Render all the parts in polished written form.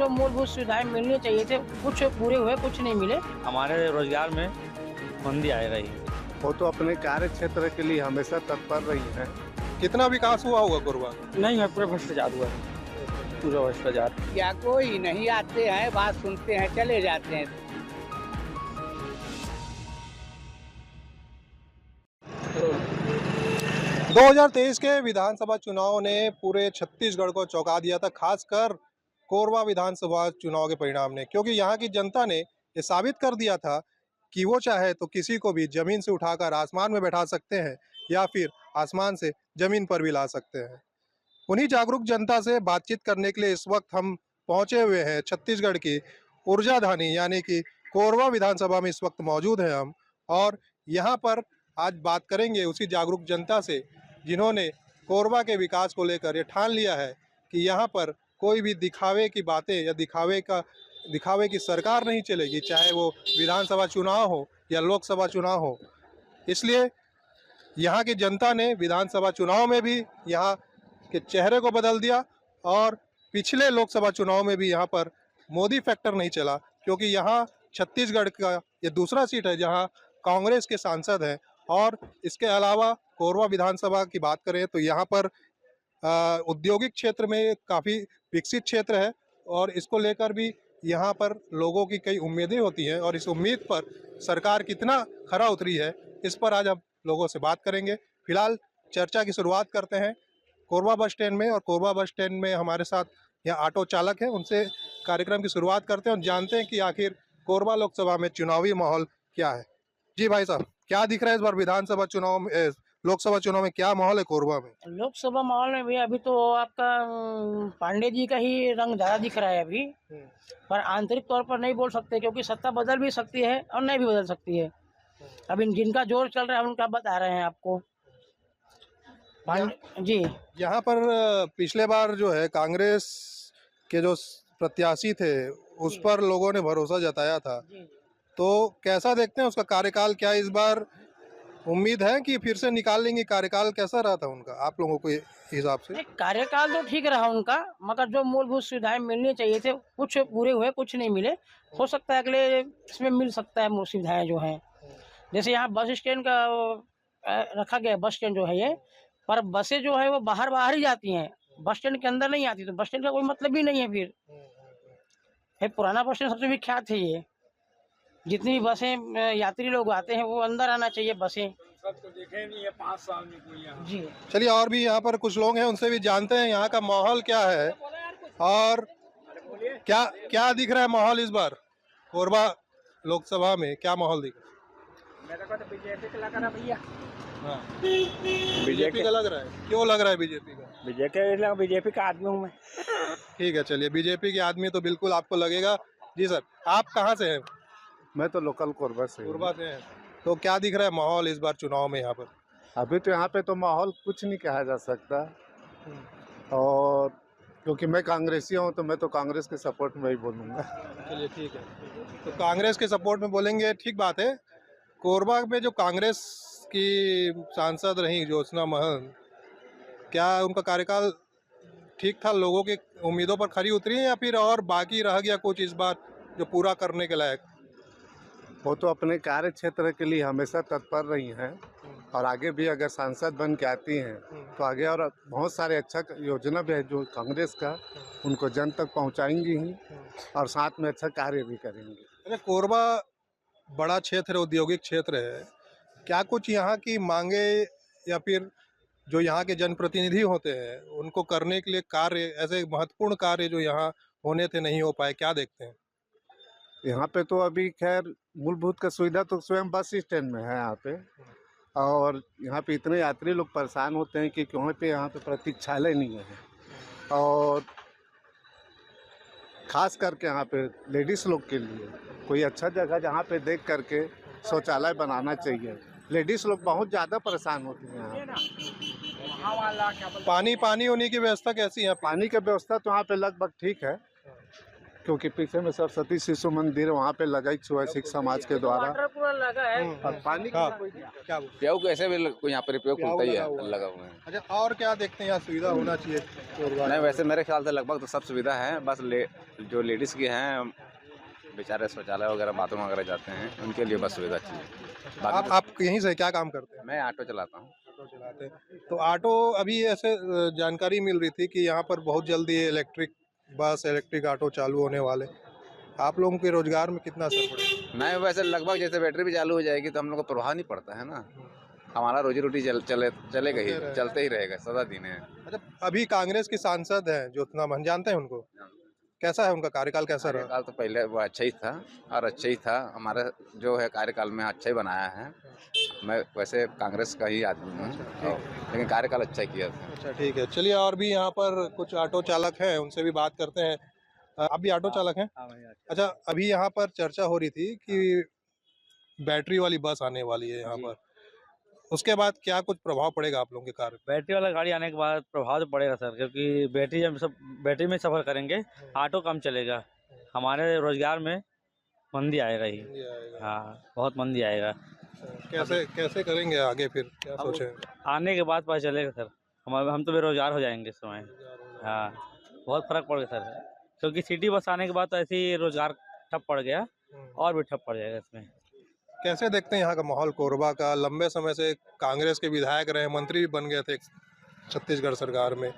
जो मूलभूत सुविधाएं मिलनी चाहिए थे कुछ पूरे हुए, कुछ नहीं मिले। हमारे रोजगार में मंदी आ रही। वो तो अपने कार्य क्षेत्र के लिए हमेशा तत्पर रही है। कितना विकास हुआ होगा कोरबा? नहीं है, पूरा भ्रष्टाचार हुआ है, पूरा भ्रष्टाचार। क्या कोई नहीं आते हैं, बात सुनते हैं, चले जाते हैं। 2023 के विधानसभा चुनाव ने पूरे छत्तीसगढ़ को चौंका दिया था, खासकर कोरबा विधानसभा चुनाव के परिणाम ने, क्योंकि यहाँ की जनता ने ये साबित कर दिया था कि वो चाहे तो किसी को भी जमीन से उठाकर आसमान में बैठा सकते हैं या फिर आसमान से जमीन पर भी ला सकते हैं। उन्हीं जागरूक जनता से बातचीत करने के लिए इस वक्त हम पहुंचे हुए हैं छत्तीसगढ़ की ऊर्जाधानी यानी कि कोरबा विधानसभा में इस वक्त मौजूद हैं हम, और यहाँ पर आज बात करेंगे उसी जागरूक जनता से जिन्होंने कोरबा के विकास को लेकर ये ठान लिया है कि यहाँ पर कोई भी दिखावे की बातें या दिखावे की सरकार नहीं चलेगी, चाहे वो विधानसभा चुनाव हो या लोकसभा चुनाव हो। इसलिए यहाँ की जनता ने विधानसभा चुनाव में भी यहाँ के चेहरे को बदल दिया और पिछले लोकसभा चुनाव में भी यहाँ पर मोदी फैक्टर नहीं चला, क्योंकि यहाँ छत्तीसगढ़ का ये दूसरा सीट है जहाँ कांग्रेस के सांसद हैं। और इसके अलावा कोरबा विधानसभा की बात करें तो यहाँ पर औद्योगिक क्षेत्र में काफ़ी विकसित क्षेत्र है और इसको लेकर भी यहाँ पर लोगों की कई उम्मीदें होती हैं, और इस उम्मीद पर सरकार कितना खरा उतरी है इस पर आज हम लोगों से बात करेंगे। फिलहाल चर्चा की शुरुआत करते हैं कोरबा बस स्टैंड में, और कोरबा बस स्टैंड में हमारे साथ यहाँ ऑटो चालक हैं, उनसे कार्यक्रम की शुरुआत करते हैं और जानते हैं कि आखिर कोरबा लोकसभा में चुनावी माहौल क्या है। जी भाई साहब, क्या दिख रहा है इस बार विधानसभा चुनाव में, लोकसभा चुनाव में क्या माहौल है कोरबा में? लोकसभा माहौल में भी अभी तो आपका पांडे जी का ही रंग ज्यादा दिख रहा है अभी, पर आंतरिक तौर पर नहीं बोल सकते क्योंकि सत्ता बदल भी सकती है और नहीं भी बदल सकती है। अभी जिनका जोर चल रहा है उनका बता रहे हैं आपको जी। यहाँ पर पिछले बार जो है कांग्रेस के जो प्रत्याशी थे उस पर लोगों ने भरोसा जताया था, तो कैसा देखते हैं उसका कार्यकाल? क्या इस बार उम्मीद है कि फिर से निकाल लेंगे? कार्यकाल कैसा रहा था उनका आप लोगों को हिसाब से? कार्यकाल तो ठीक रहा उनका, मगर जो मूलभूत सुविधाएं मिलनी चाहिए थे कुछ पूरे हुए, कुछ नहीं मिले। हो सकता है अगले इसमें मिल सकता है मूल सुविधाएं जो हैं, जैसे यहाँ बस स्टैंड का रखा गया बस स्टैंड जो है ये, पर बसें जो है वो बाहर ही जाती हैं, बस स्टैंड के अंदर नहीं आती, तो बस स्टैंड का कोई मतलब ही नहीं है। फिर पुराना बस स्टैंड सबसे विख्यात है ये, जितनी भी बसें यात्री लोग आते हैं वो अंदर आना चाहिए बसें। सब तो देखे नहीं है 5 साल में कोई यहाँ। जी चलिए, और भी यहाँ पर कुछ लोग हैं, उनसे भी जानते हैं यहाँ का माहौल क्या है और क्या क्या दिख रहा है माहौल इस बार कोरबा लोकसभा में, क्या माहौल दिख रहा है? मेरे को तो बीजेपी का लग रहा भैया। हाँ, बीजेपी का लग रहा है। क्यों लग रहा है बीजेपी का? बीजेपी का आदमी हूँ मैं। ठीक है, चलिए, बीजेपी के आदमी तो बिल्कुल आपको लगेगा। जी सर, आप कहाँ से हैं? मैं तो लोकल कोरबा से हूँ। कोरबा से हैं, तो क्या दिख रहा है माहौल इस बार चुनाव में यहाँ पर? अभी तो यहाँ पे तो माहौल कुछ नहीं कहा जा सकता, और क्योंकि मैं कांग्रेसी हूँ तो मैं तो कांग्रेस के सपोर्ट में ही बोलूँगा। चलिए ठीक है, तो कांग्रेस के सपोर्ट में बोलेंगे, ठीक बात है। कोरबा में जो कांग्रेस की सांसद रही ज्योत्सना महंत, क्या उनका कार्यकाल ठीक था? लोगों की उम्मीदों पर खरी उतरी है या फिर और बाकी रह गया कुछ इस बार जो पूरा करने के लायक? वो तो अपने कार्य क्षेत्र के लिए हमेशा तत्पर रही हैं, और आगे भी अगर सांसद बन के आती हैं तो आगे और बहुत सारे अच्छा योजना भी है जो कांग्रेस का, उनको जन तक पहुंचाएंगी ही और साथ में अच्छा कार्य भी करेंगे। अरे, कोरबा बड़ा क्षेत्र है, औद्योगिक क्षेत्र है, क्या कुछ यहाँ की मांगे या फिर जो यहाँ के जनप्रतिनिधि होते हैं उनको करने के लिए कार्य, ऐसे महत्वपूर्ण कार्य जो यहाँ होने थे नहीं हो पाए, क्या देखते हैं? यहाँ पे तो अभी खैर मूलभूत का सुविधा तो स्वयं बस स्टैंड में है यहाँ पे, और यहाँ पे इतने यात्री लोग परेशान होते हैं कि वहाँ पे यहाँ पे प्रतीक्षालय नहीं है, और खास करके यहाँ पे लेडीज़ लोग के लिए कोई अच्छा जगह जहाँ पे देख करके शौचालय बनाना चाहिए। लेडीज़ लोग बहुत ज़्यादा परेशान होती हैं यहाँ। पानी होने की व्यवस्था कैसी है? पानी की व्यवस्था तो यहाँ पे लगभग ठीक है, क्योंकि पीछे में सरस्वती शिशु मंदिर वहाँ पे लगा ही हुआ है सिख समाज के द्वारा, नल लगा है। और पानी हाँ, का कोई क्या बोल- प्याऊ कैसे भी कोई यहाँ पर उपयोग प्याऊ होता ही लगा है, हुआ है। लगा हुआ है। अच्छा, और क्या देखते हैं यहाँ सुविधा होना चाहिए कोरबा नहीं, वैसे मेरे ख्याल से लगभग तो सब सुविधा है, बस जो लेडीज़ की हैं बेचारे शौचालय वगैरह बाथरूम वगैरह जाते हैं, उनके लिए बस सुविधा चाहिए। बाकी आप यहीं से क्या काम करते हैं? मैं ऑटो चलाता हूँ। ऑटो चलाते हैं। तो ऑटो अभी ऐसे जानकारी मिल रही थी कि यहाँ पर बहुत जल्दी इलेक्ट्रिक बस, इलेक्ट्रिक ऑटो चालू होने वाले। आप लोगों के रोजगार में कितना असर पड़ेगा? नहीं, वैसे लगभग जैसे बैटरी भी चालू हो जाएगी तो हम लोग को प्रभाव नहीं पड़ता है ना, हमारा रोजी रोटी चलेगा ही, चलते ही रहेगा सदा दिन है। अच्छा, अभी कांग्रेस की सांसद हैं ज्योत्सना महंत, जानते हैं उनको? कैसा है उनका कार्यकाल, कैसा रहा? कार्यकाल तो पहले वो अच्छा ही था और अच्छा ही था, हमारा जो है कार्यकाल में अच्छा ही बनाया है। मैं वैसे कांग्रेस का ही आदमी हूँ, लेकिन कार्यकाल अच्छा ही किया था। अच्छा, ठीक है, चलिए। और भी यहाँ पर कुछ ऑटो चालक हैं, उनसे भी बात करते हैं। आप भी ऑटो चालक हैं? अच्छा, अभी यहाँ पर चर्चा हो रही थी कि बैटरी वाली बस आने वाली है यहाँ पर, उसके बाद क्या कुछ प्रभाव पड़ेगा आप लोगों के कार्य? बैटरी वाला गाड़ी आने के बाद प्रभाव तो पड़ेगा सर, क्योंकि बैटरी में सफ़र करेंगे, ऑटो कम चलेगा, हमारे रोजगार में मंदी आएगा ही। हाँ, बहुत मंदी आएगा। कैसे कैसे करेंगे आगे, फिर क्या सोचे? आने के बाद पता चलेगा सर, हम तो बेरोजगार हो जाएंगे इस समय। हाँ, बहुत फर्क पड़ेगा सर, क्योंकि सिटी बस आने के बाद तो ऐसे ही रोजगार ठप पड़ गया और भी ठप पड़ जाएगा इसमें। कैसे देखते हैं यहाँ का माहौल कोरबा का? लंबे समय से कांग्रेस के विधायक रहे, मंत्री भी बन गए थे छत्तीसगढ़ सरकार में,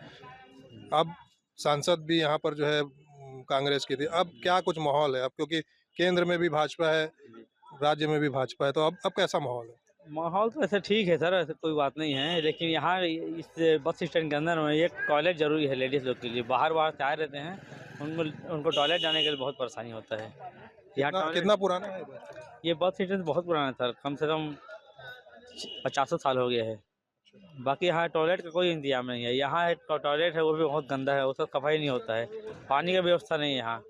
अब सांसद भी यहाँ पर जो है कांग्रेस की थी। अब क्या कुछ माहौल है अब, क्योंकि केंद्र में भी भाजपा है, राज्य में भी भाजपा है, तो अब कैसा माहौल है? माहौल तो ऐसे ठीक है सर, ऐसे कोई बात नहीं है, लेकिन यहाँ इस बस स्टैंड के अंदर में एक टॉयलेट जरूरी है लेडीज़ लोग के लिए। बाहर से आए रहते हैं, उनको टॉयलेट जाने के लिए बहुत परेशानी होता है। यहाँ कितना पुराना है? ये बस स्टैंड बहुत पुराना है सर, कम से कम 50 साल हो गया है। बाकी यहाँ टॉयलेट का कोई इंतजाम नहीं है। यहाँ एक टॉयलेट है, वो भी बहुत गंदा है, उसका सफाई नहीं होता है, पानी का व्यवस्था नहीं है यहाँ,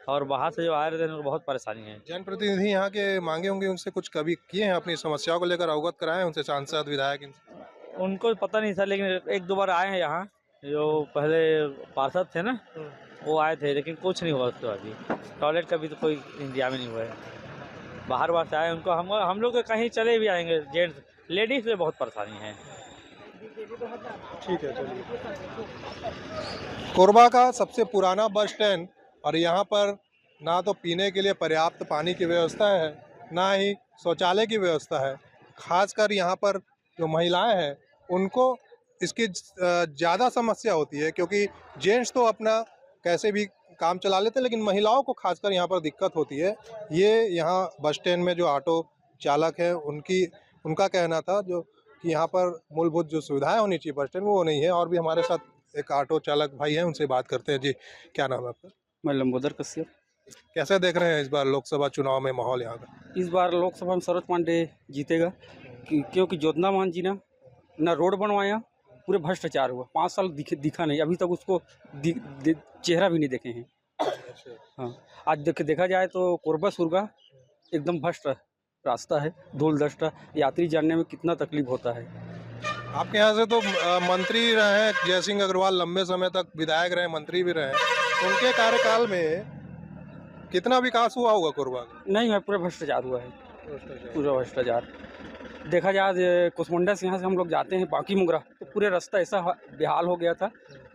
और बाहर से जो आ रहे थे उनको बहुत परेशानी है। जनप्रतिनिधि यहाँ के मांगे होंगे, उनसे कुछ कभी किए हैं, अपनी समस्याओं को लेकर अवगत कराए उनसे, सांसद विधायक इनसे? उनको पता नहीं सर, लेकिन एक दो बार आए हैं यहाँ, जो पहले पार्षद थे ना, वो आए थे, लेकिन कुछ नहीं हुआ उसके बाद भी। टॉयलेट का भी तो कोई इंतजाम ही नहीं हुआ है। बाहर से आए, उनको हम लोग कहीं चले भी आएंगे, जेंट्स लेडीज़ में बहुत परेशानी है। ठीक है, चलिए। कोरबा का सबसे पुराना बस स्टैंड, और यहाँ पर ना तो पीने के लिए पर्याप्त पानी की व्यवस्था है, ना ही शौचालय की व्यवस्था है। खासकर यहाँ पर जो महिलाएं हैं उनको इसकी ज़्यादा समस्या होती है, क्योंकि जेंट्स तो अपना कैसे भी काम चला लेते हैं, लेकिन महिलाओं को खासकर यहाँ पर दिक्कत होती है। ये यहाँ बस स्टैंड में जो ऑटो चालक हैं उनका कहना था, जो कि यहाँ पर मूलभूत जो सुविधाएं होनी चाहिए बस स्टैंड में वो नहीं है। और भी हमारे साथ एक ऑटो चालक भाई हैं, उनसे बात करते हैं। जी, क्या नाम है आपका? मैं लंबोदर कश्यप। कैसे देख रहे हैं इस बार लोकसभा चुनाव में माहौल यहाँ का? इस बार लोकसभा में सरोज पांडे जीतेगा, क्योंकि ज्योत्सना महंत जी ना रोड बनवाया, पूरे भ्रष्टाचार हुआ, 5 साल दिखा नहीं, अभी तक उसको चेहरा भी नहीं देखे हैं। हाँ, आज देखा जाए तो कोरबा सुरगा एकदम भ्रष्ट रास्ता है, धूल दस्ता, यात्री जानने में कितना तकलीफ होता है। आपके यहाँ से तो मंत्री रहे हैं जय सिंह अग्रवाल, लंबे समय तक विधायक रहे, मंत्री भी रहे, उनके कार्यकाल में कितना विकास हुआ होगा कोरबा का? नहीं है, पूरा भ्रष्टाचार हुआ है, पूरा भ्रष्टाचार। देखा जाए कुसमुंडा से यहाँ से हम लोग जाते हैं बाकी मुगरा, तो पूरे रास्ता ऐसा बेहाल हो गया था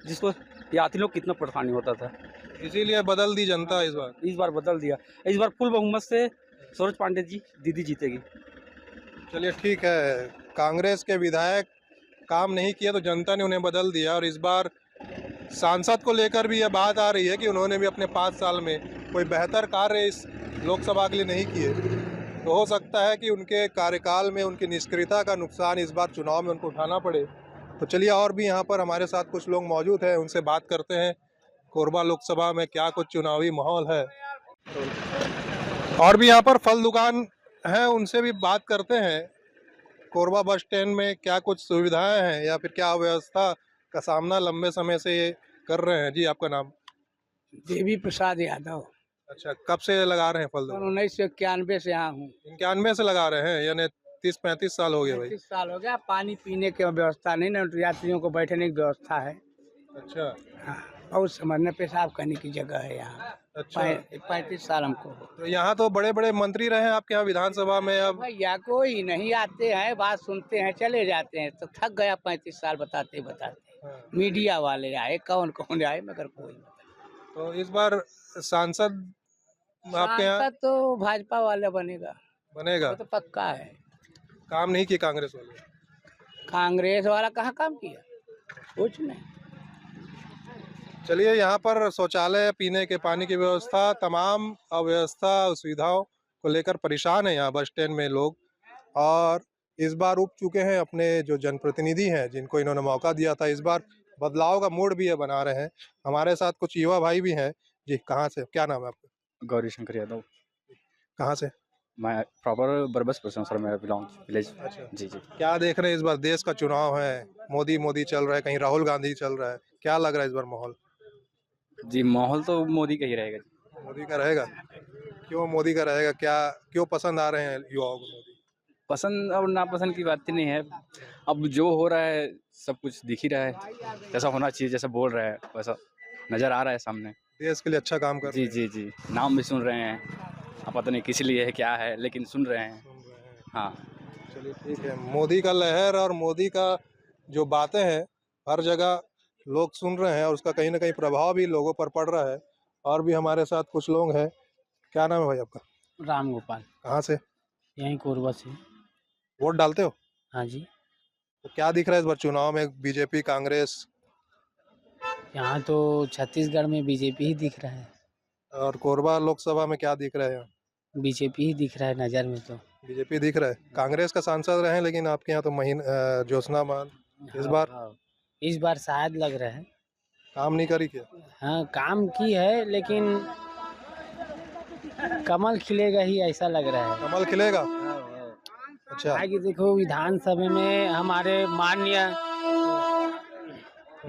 जिसको यात्री लोग कितना परेशानी होता था। इसीलिए बदल दी जनता इस बार बदल दिया, इस बार फुल बहुमत से सरोज पांडे जी दीदी जीतेगी। चलिए, ठीक है। कांग्रेस के विधायक काम नहीं किया तो जनता ने उन्हें बदल दिया, और इस बार सांसद को लेकर भी यह बात आ रही है कि उन्होंने भी अपने 5 साल में कोई बेहतर कार्य इस लोकसभा के लिए नहीं किए, तो हो सकता है कि उनके कार्यकाल में उनकी निष्क्रियता का नुकसान इस बार चुनाव में उनको उठाना पड़े। तो चलिए, और भी यहाँ पर हमारे साथ कुछ लोग मौजूद हैं, उनसे बात करते हैं कोरबा लोकसभा में क्या कुछ चुनावी माहौल है। और भी यहाँ पर फल दुकान है, उनसे भी बात करते हैं कोरबा बस स्टैंड में क्या कुछ सुविधाएं हैं या फिर क्या व्यवस्था का सामना लंबे समय से ये कर रहे हैं। जी, आपका नाम? देवी प्रसाद यादव। अच्छा, कब से लगा रहे हैं फल दुकान? 1991 से यहाँ हूँ। 91 से लगा रहे हैं, यानी 30-35 साल हो गए भाई। 30 साल हो गया। पानी पीने की व्यवस्था नहीं, ना यात्रियों को बैठने की व्यवस्था है। अच्छा, हाँ, बहुत समझना पेशाब करने की जगह है यहाँ। अच्छा 35 साल हमको। तो यहाँ तो बड़े बड़े मंत्री रहे हैं आपके यहाँ विधानसभा में, अब भैया कोई नहीं आते हैं, बात सुनते हैं, चले जाते हैं। तो थक गया 35 साल बताते बताते। मीडिया वाले आए, कौन कौन आए, मगर कोई नहीं। तो इस बार सांसद आपके यहाँ सांसद तो भाजपा वाला बनेगा, बनेगा? वो तो पक्का है। काम नहीं किए कांग्रेस वाले? कांग्रेस वाला कहाँ काम किया, कुछ नहीं। चलिए, यहाँ पर शौचालय, पीने के पानी की व्यवस्था, तमाम अव्यवस्था सुविधाओं को लेकर परेशान है यहाँ बस स्टैंड में लोग। और इस बार उब चुके हैं अपने जो जनप्रतिनिधि हैं, जिनको इन्होंने मौका दिया था। इस बार बदलाव का मूड भी ये बना रहे हैं। हमारे साथ कुछ युवा भाई भी हैं। जी, कहाँ से, क्या नाम है आपका? गौरी शंकर यादव। कहाँ से? मैं प्रॉपर बरबसपुर से हूँ सर, मेरा बिलोंग विलेज। अच्छा, जी जी। क्या देख रहे हैं इस बार? देश का चुनाव है, मोदी चल रहा है, कहीं राहुल गांधी चल रहा है, क्या लग रहा है इस बार माहौल? जी, माहौल तो मोदी का ही रहेगा। मोदी का रहेगा? क्यों मोदी का रहेगा? क्या क्यों पसंद आ रहे हैं युवाओं को मोदी? पसंद और नापसंद की बात नहीं है। अब जो हो रहा है सब कुछ दिख ही रहा है, जैसा होना चाहिए, जैसा बोल रहा है वैसा नज़र आ रहा है सामने। देश के लिए अच्छा काम कर जी जी जी। नाम भी सुन रहे हैं, अब पता नहीं किस लिए है क्या है, लेकिन सुन रहे हैं। हाँ, चलिए ठीक है। मोदी का लहर और मोदी का जो बातें हैं हर जगह लोग सुन रहे हैं, और उसका कहीं ना कहीं प्रभाव भी लोगों पर पड़ रहा है। और भी हमारे साथ कुछ लोग हैं। क्या नाम है भाई आपका? राम गोपाल, कहाँ से? यहीं कोरबा से। वोट डालते हो? हाँ जी। तो क्या दिख रहा है इस बार चुनाव में? बीजेपी, कांग्रेस यहाँ तो छत्तीसगढ़ में बीजेपी ही दिख रहा है। और कोरबा लोकसभा में क्या दिख रहा है? बीजेपी ही दिख रहा है नज़र में तो। बीजेपी दिख रहा है। कांग्रेस का सांसद रहे, लेकिन आपके यहाँ तो ज्योत्सना मान इस बार इस बार शायद लग रहा है काम नहीं करी क्या? हाँ काम की है, लेकिन कमल खिलेगा ही ऐसा लग रहा है। कमल खिलेगा? अच्छा, कि देखो विधानसभा में हमारे माननीय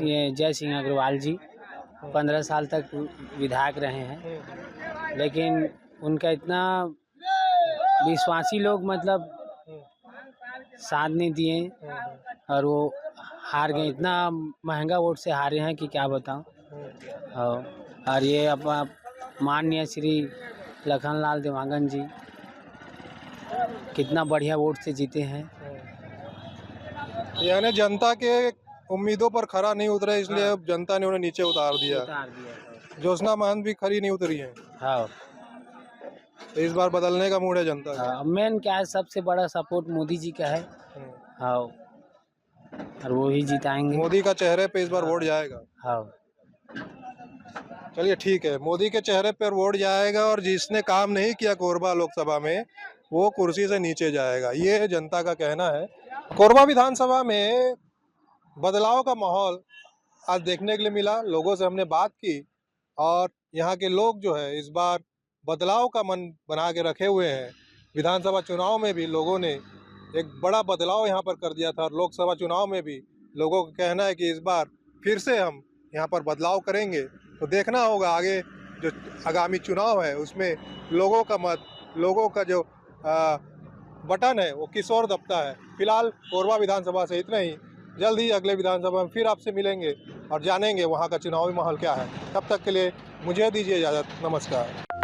ये जय सिंह अग्रवाल जी 15 साल तक विधायक रहे हैं, लेकिन उनका इतना विश्वासी लोग मतलब साथ नहीं दिए और वो हार गए। इतना महंगा वोट से हारे हैं कि क्या बताऊं। और ये अपना माननीय श्री लखनलाल देवांगन जी कितना बढ़िया वोट से जीते हैं। यानी जनता के उम्मीदों पर खरा नहीं उतरे, इसलिए अब जनता ने उन्हें नीचे उतार दिया। ज्योत्सना महंत भी खरी नहीं उतरी है। हाँ, तो इस बार बदलने का मूड है जनता का। मेन क्या है, सबसे बड़ा सपोर्ट मोदी जी का है। हाँ, और वो ही जिताएंगे। मोदी का चेहरे पे इस बार वोट जाएगा। हाँ, चलिए ठीक है, मोदी के चेहरे पर वोट जाएगा, और जिसने काम नहीं किया कोरबा लोकसभा में वो कुर्सी से नीचे जाएगा, ये जनता का कहना है। कोरबा विधानसभा में बदलाव का माहौल आज देखने के लिए मिला। लोगों से हमने बात की, और यहाँ के लोग जो है इस बार बदलाव का मन बना के रखे हुए हैं। विधानसभा चुनाव में भी लोगों ने एक बड़ा बदलाव यहाँ पर कर दिया था, और लोकसभा चुनाव में भी लोगों का कहना है कि इस बार फिर से हम यहाँ पर बदलाव करेंगे। तो देखना होगा आगे जो आगामी चुनाव है उसमें लोगों का मत, लोगों का जो बटन है वो किस ओर दबता है। फिलहाल कोरबा विधानसभा से इतना ही। जल्द ही अगले विधानसभा में फिर आपसे मिलेंगे और जानेंगे वहाँ का चुनावी माहौल क्या है। तब तक के लिए मुझे दीजिए इजाज़त। नमस्कार।